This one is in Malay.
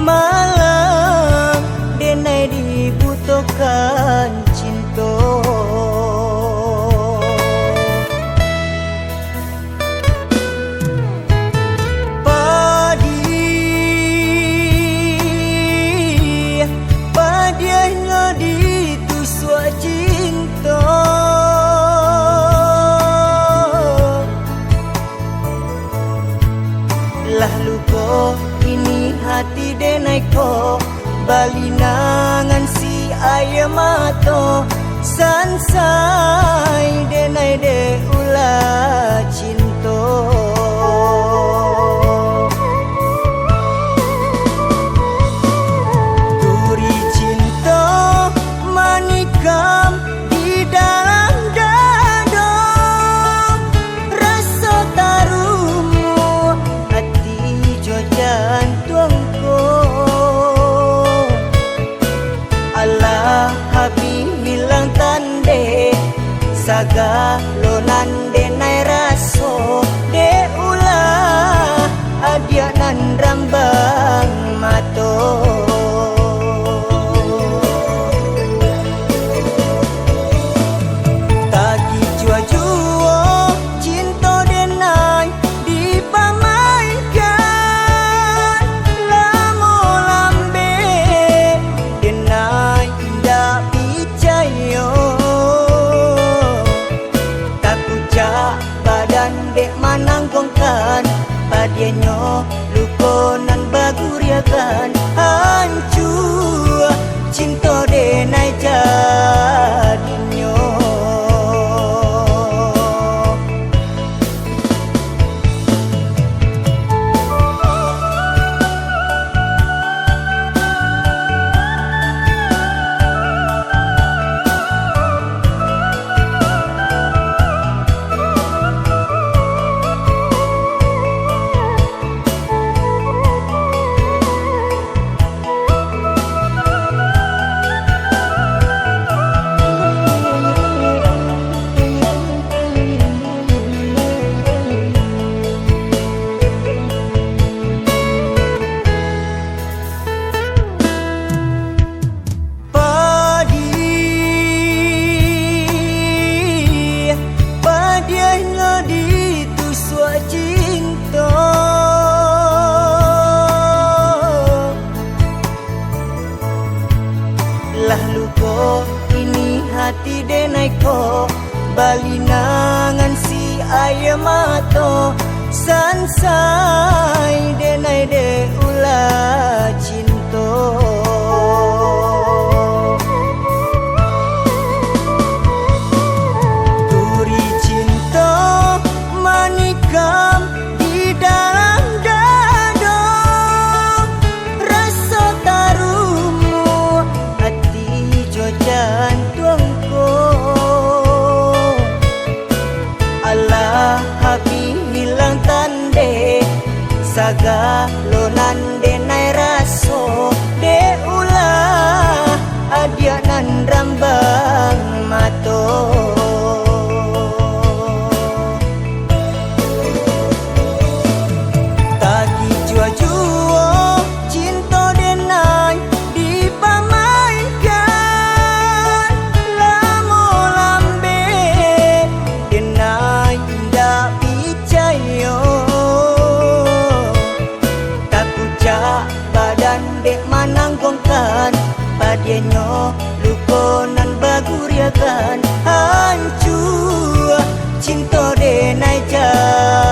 malam denai dibutuhkan cinta. Padianya ditusuk cinta. Lah luko ini hati denai ko balinangan si ayam mato sansai denai de ulah cinta. Duri cinta manikam di dalam dada, rasa tarumu hati jo jantungku. Allah habis hilang tande saga lonan denai raso de ulah adianan rambang mato. Tagi jua-jua cinta denai dipamainkan, lamo lambe denai indah picayo. Takut cak badan dek mananggongkan, padianyo lukonan baguriakan. Hancur cinta denai jadinyo. Padianya ditusuk cinta. Lah luko ini hati denai ko balinangan si ayam mato sansai denai de ulah cinta. Duri cinta manikam di dalam dada, rasa tarumu hati jo jantungku. Allah habis hilang tande saga lonan denai raso de ulah adianan rambang mato. Tagi jua-jua cinta denai dipamainkan, lamo lambe denai indah picayo. Takut cak badan dek mananggongkan, padianyo lukonan baguriakan. Hancur cinta denai jadinyo.